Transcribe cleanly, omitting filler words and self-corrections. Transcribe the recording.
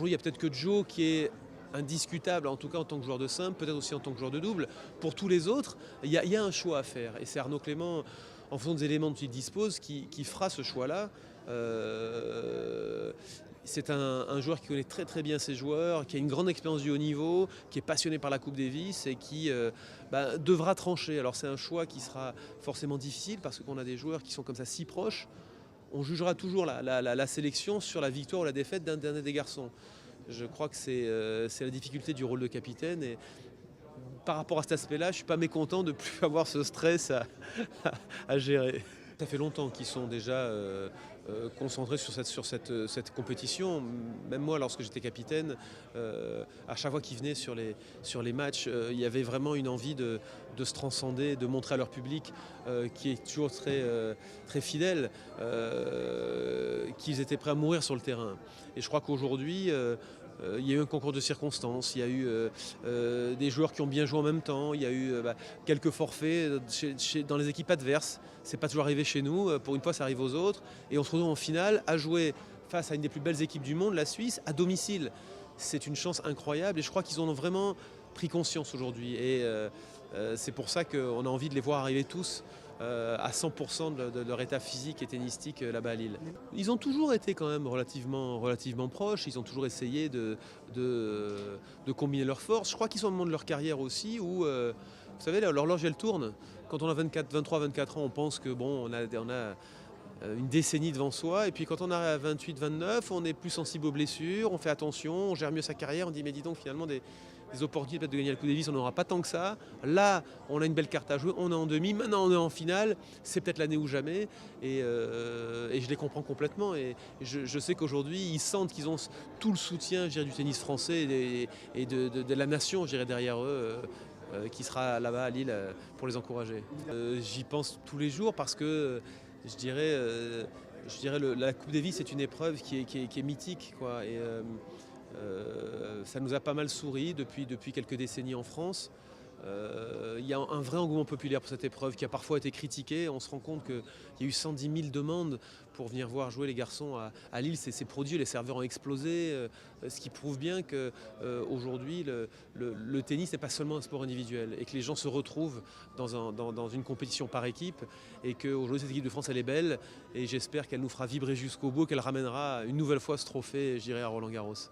Aujourd'hui, il n'y a peut-être que Joe qui est indiscutable, en tout cas en tant que joueur de simple, peut-être aussi en tant que joueur de double. Pour tous les autres, il y a un choix à faire. Et c'est Arnaud Clément, en fonction des éléments dont il dispose, qui fera ce choix-là. C'est un joueur qui connaît très très bien ses joueurs, qui a une grande expérience du haut niveau, qui est passionné par la Coupe Davis et qui devra trancher. Alors c'est un choix qui sera forcément difficile parce qu'on a des joueurs qui sont comme ça si proches. On jugera toujours la sélection sur la victoire ou la défaite d'un des garçons. Je crois que c'est la difficulté du rôle de capitaine. Et par rapport à cet aspect-là, je ne suis pas mécontent de ne plus avoir ce stress à gérer. Ça fait longtemps qu'ils sont déjà concentrés sur cette compétition. Même moi, lorsque j'étais capitaine, à chaque fois qu'ils venaient sur les matchs, il y avait vraiment une envie de se transcender, de montrer à leur public, qui est toujours très, très fidèle, qu'ils étaient prêts à mourir sur le terrain. Et je crois qu'aujourd'hui, il y a eu un concours de circonstances, il y a eu des joueurs qui ont bien joué en même temps, il y a eu quelques forfaits dans les équipes adverses. C'est pas toujours arrivé chez nous, pour une fois ça arrive aux autres. Et on se retrouve en finale à jouer face à une des plus belles équipes du monde, la Suisse, à domicile. C'est une chance incroyable et je crois qu'ils en ont vraiment pris conscience aujourd'hui. Et c'est pour ça qu'on a envie de les voir arriver tous à 100% de leur état physique et tennistique là-bas à Lille. Ils ont toujours été quand même relativement proches, ils ont toujours essayé de combiner leurs forces. Je crois qu'ils sont au moment de leur carrière aussi où, vous savez, l'horloge elle tourne. Quand on a 23, 24 ans, on pense que bon, on a une décennie devant soi, et puis quand on arrive à 28, 29, on est plus sensible aux blessures, on fait attention, on gère mieux sa carrière, on dit mais dis donc finalement des opportunités peut-être de gagner le Coupe Davis, on n'aura pas tant que ça. Là, on a une belle carte à jouer, on est en demi, maintenant on est en finale, c'est peut-être l'année ou jamais, et je les comprends complètement. Et je sais qu'aujourd'hui, ils sentent qu'ils ont tout le soutien, je dirais, du tennis français et de la nation, je dirais, derrière eux. Qui sera là-bas à Lille pour les encourager. J'y pense tous les jours parce que je dirais la Coupe Davis c'est une épreuve qui est mythique, quoi. Et ça nous a pas mal souri depuis quelques décennies en France. Il y a un vrai engouement populaire pour cette épreuve qui a parfois été critiquée. On se rend compte qu'il y a eu 110 000 demandes pour venir voir jouer les garçons à Lille. C'est produit, les serveurs ont explosé, ce qui prouve bien qu'aujourd'hui le tennis n'est pas seulement un sport individuel et que les gens se retrouvent dans une compétition par équipe, et qu'aujourd'hui cette équipe de France elle est belle et j'espère qu'elle nous fera vibrer jusqu'au bout, qu'elle ramènera une nouvelle fois ce trophée, je dirais, à Roland-Garros.